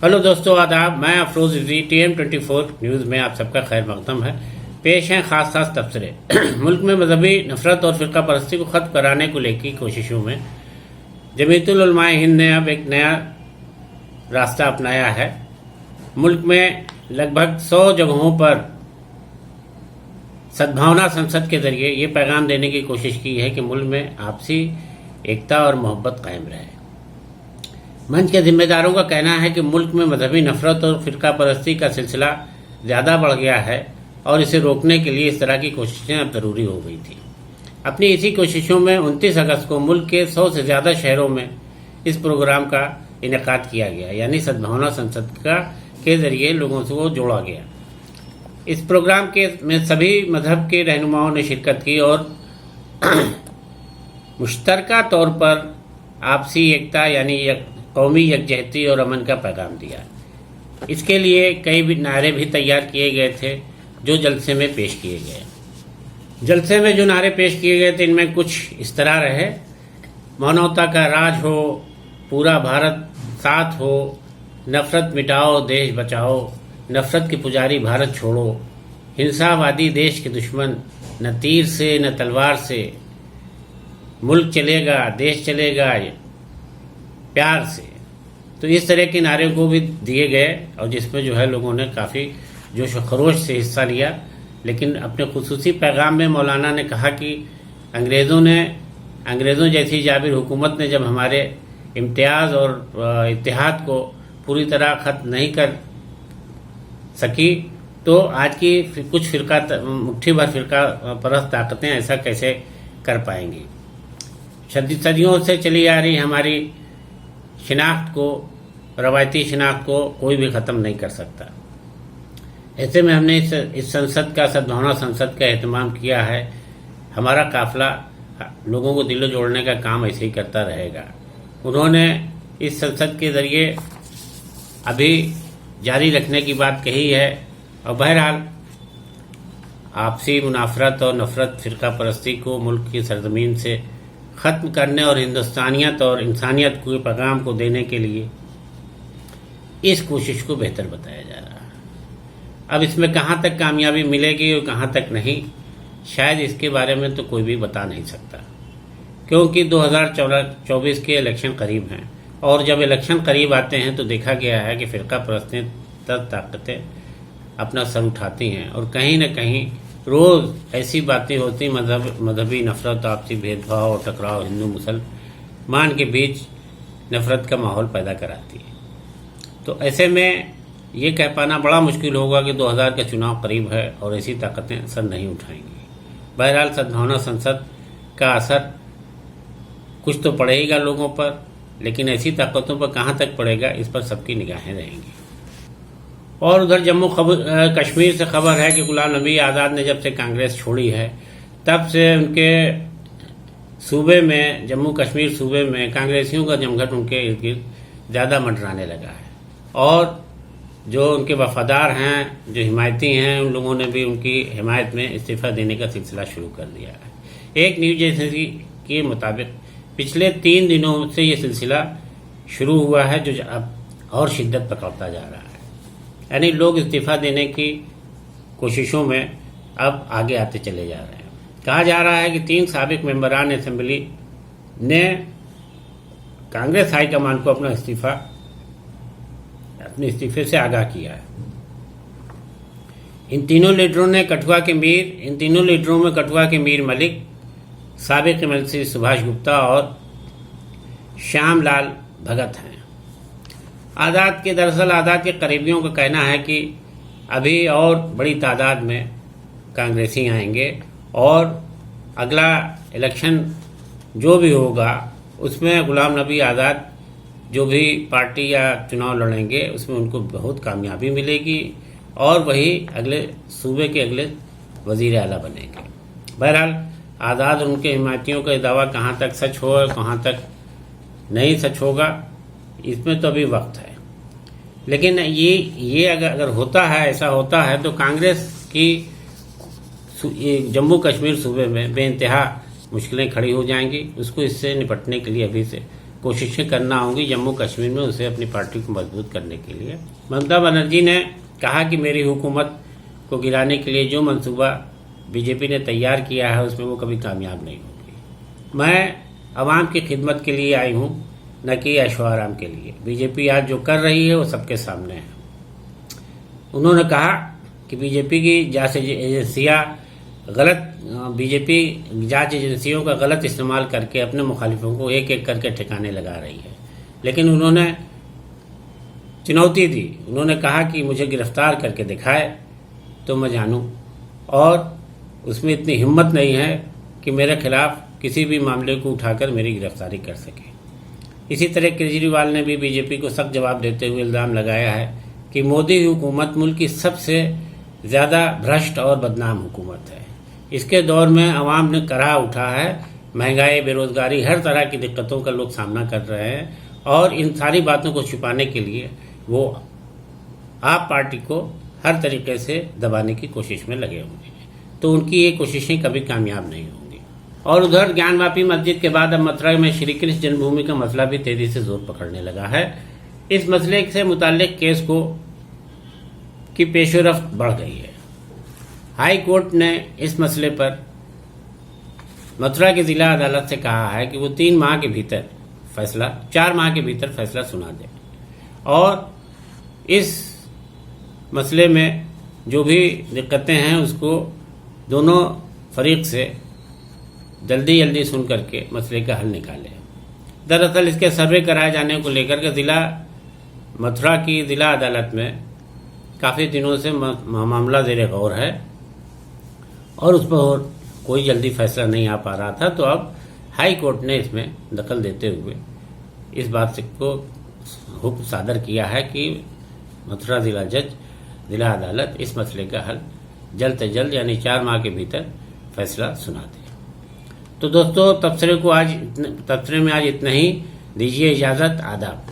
Hello दोस्तों, आदाब। मैं अफरोज रिजवी TM24 न्यूज़ में आप सबका खैर मकदम है। पेश हैं खास तबसरे। मुल्क में मजहबी नफरत और फिरका परस्ती को ख़त्म कराने को लेकर कोशिशों में जमीयतुल उलमाए हिंद ने अब एक नया रास्ता अपनाया है। मुल्क में लगभग 100 जगहों पर सद्भावना संसद के जरिए ये पैगाम देने की कोशिश की है कि मुल्क में आपसी एकता और मोहब्बत कायम रहे। मंच के जिम्मेदारों का कहना है कि मुल्क में मजहबी नफरत और फिरका परस्ती का सिलसिला ज़्यादा बढ़ गया है और इसे रोकने के लिए इस तरह की कोशिशें अब ज़रूरी हो गई थी। अपनी इसी कोशिशों में 29 अगस्त को मुल्क के 100 से ज़्यादा शहरों में इस प्रोग्राम का इनेकाद किया गया, यानी सद्भावना संसद के जरिए लोगों से वो जोड़ा गया। इस प्रोग्राम में सभी मजहब के रहनुमाओं ने शिरकत की और मुश्तरका तौर पर आपसी एकता यानी कौमी यकजहती और अमन का पैगाम दिया। इसके लिए कई भी नारे भी तैयार किए गए थे जो जलसे में पेश किए गए। जलसे में जो नारे पेश किए गए थे इनमें कुछ इस तरह रहे: मानवता का राज हो, पूरा भारत साथ हो, नफरत मिटाओ देश बचाओ, नफरत के पुजारी भारत छोड़ो, हिंसावादी देश के दुश्मन, न तीर से न तलवार से, मुल्क चलेगा देश चलेगा प्यार से। तो इस तरह के नारे को भी दिए गए और जिसमें जो है लोगों ने काफ़ी जोश व खरोश से हिस्सा लिया। लेकिन अपने खुसूसी पैगाम में मौलाना ने कहा कि अंग्रेज़ों जैसी जाबिर हुकूमत ने जब हमारे इम्तियाज़ और इत्तेहाद को पूरी तरह ख़त्म नहीं कर सकी तो आज की कुछ मुट्ठी भर फिरका परस्त ताकतें ऐसा कैसे कर पाएंगी। सदियों से चली आ रही हमारी शिनाख्त को, रवायती शिनाख्त को कोई भी ख़त्म नहीं कर सकता। ऐसे में हमने इस संसद का, सद्भावना संसद का एहतमाम किया है। हमारा काफ़िला लोगों को दिलो जोड़ने का काम ऐसे ही करता रहेगा। उन्होंने इस संसद के ज़रिए अभी जारी रखने की बात कही है और बहरहाल आपसी मुनाफरत और नफरत फिरका परस्ती को मुल्क की सरजमीन से ख़त्म करने और हिंदुस्तानियत और इंसानियत के पैगाम को देने के लिए इस कोशिश को बेहतर बताया जा रहा है। अब इसमें कहाँ तक कामयाबी मिलेगी और कहाँ तक नहीं, शायद इसके बारे में तो कोई भी बता नहीं सकता, क्योंकि 2024 के इलेक्शन करीब हैं और जब इलेक्शन करीब आते हैं तो देखा गया है कि फ़िरका परस्ती ताकतें अपना सर उठाती हैं और कहीं न कहीं रोज़ ऐसी बातें होती मजहबी नफरत, आपसी भेदभाव और टकराव हिंदू मुसलमान के बीच नफरत का माहौल पैदा कराती है। तो ऐसे में ये कह पाना बड़ा मुश्किल होगा कि 2000 का चुनाव करीब है और ऐसी ताकतें सर नहीं उठाएंगी। बहरहाल सद्भावना संसद का असर कुछ तो पड़ेगा लोगों पर, लेकिन ऐसी ताकतों पर कहाँ तक पड़ेगा इस पर सबकी निगाहें रहेंगी। और उधर जम्मू कश्मीर से खबर है कि गुलाम नबी आज़ाद ने जब से कांग्रेस छोड़ी है तब से उनके सूबे में, जम्मू कश्मीर सूबे में कांग्रेसियों का जमघट उनके इर्द गिर्द ज़्यादा मंडराने लगा है और जो उनके वफादार हैं, जो हिमायती हैं, उन लोगों ने भी उनकी हिमायत में इस्तीफ़ा देने का सिलसिला शुरू कर दिया है। एक न्यूज़ एजेंसी के मुताबिक पिछले 3 दिनों से ये सिलसिला शुरू हुआ है जो अब और शिद्दत पकड़ता जा रहा है। यानी लोग इस्तीफ़ा देने की कोशिशों में अब आगे आते चले जा रहे हैं। कहा जा रहा है कि 3 साबिक मेंबरान असेंबली ने कांग्रेस हाईकमान को अपने इस्तीफे से आगाह किया है। इन तीनों लीडरों में कठुआ के मीर मलिक, साबिक MLC सुभाष गुप्ता और श्याम लाल भगत हैं। दरअसल आज़ाद के करीबियों का कहना है कि अभी और बड़ी तादाद में कांग्रेसी आएंगे और अगला इलेक्शन जो भी होगा उसमें गुलाम नबी आज़ाद जो भी पार्टी या चुनाव लड़ेंगे उसमें उनको बहुत कामयाबी मिलेगी और वही अगले सूबे के अगले वज़ीर आला बनेंगे। बहरहाल आज़ाद उनके हिमायतियों का दावा कहाँ तक सच होगा, कहाँ तक नहीं सच होगा, इसमें तो अभी वक्त है। लेकिन ये अगर होता है, ऐसा होता है तो कांग्रेस की जम्मू कश्मीर सूबे में बेइंतहा मुश्किलें खड़ी हो जाएंगी। उसको इससे निपटने के लिए अभी से कोशिशें करना होंगी जम्मू कश्मीर में उसे अपनी पार्टी को मजबूत करने के लिए। ममता बनर्जी ने कहा कि मेरी हुकूमत को गिराने के लिए जो मंसूबा बीजेपी ने तैयार किया है उसमें वो कभी कामयाब नहीं होगी। मैं आवाम की खिदमत के लिए आई हूँ, न कि ऐशो आराम के लिए। बीजेपी आज जो कर रही है वो सबके सामने है। उन्होंने कहा कि बीजेपी की जांच एजेंसियां बीजेपी जांच एजेंसियों का गलत इस्तेमाल करके अपने मुखालिफों को एक एक करके ठिकाने लगा रही है। लेकिन उन्होंने चुनौती दी, उन्होंने कहा कि मुझे गिरफ्तार करके दिखाए तो मैं जानूं, और उसमें इतनी हिम्मत नहीं है कि मेरे खिलाफ किसी भी मामले को उठाकर मेरी गिरफ्तारी कर सके। इसी तरह केजरीवाल ने भी बीजेपी को सख्त जवाब देते हुए इल्ज़ाम लगाया है कि मोदी हुकूमत मुल्क की सबसे ज़्यादा भ्रष्ट और बदनाम हुकूमत है। इसके दौर में अवाम ने कराह उठा है, महंगाई, बेरोजगारी, हर तरह की दिक्कतों का लोग सामना कर रहे हैं, और इन सारी बातों को छुपाने के लिए वो आप पार्टी को हर तरीके से दबाने की कोशिश में लगे हुए हैं। तो उनकी ये कोशिशें कभी कामयाब नहीं होंगी। और उधर ज्ञानवापी मस्जिद के बाद अब मथुरा में श्री कृष्ण जन्मभूमि का मसला भी तेजी से जोर पकड़ने लगा है। इस मसले से मुताल्लिक केस की पेशरफ्त बढ़ गई है। हाई कोर्ट ने इस मसले पर मथुरा की जिला अदालत से कहा है कि वो 4 माह के भीतर फैसला सुना दे, और इस मसले में जो भी दिक्कतें हैं उसको दोनों फरीक से जल्दी सुन करके मसले का हल निकाले। दरअसल इसके सर्वे कराए जाने को लेकर के मथुरा की जिला अदालत में काफ़ी दिनों से मामला ज़ेर गौर है, और उस पर कोई जल्दी फैसला नहीं आ पा रहा था। तो अब हाई कोर्ट ने इसमें दखल देते हुए इस बात को हुक्म सादर किया है कि मथुरा जिला अदालत इस मसले का हल जल्द से जल्द यानी 4 माह के भीतर फैसला सुना दे। तो दोस्तों, तबसरे में आज इतना ही। दीजिए इजाज़त। आदाब।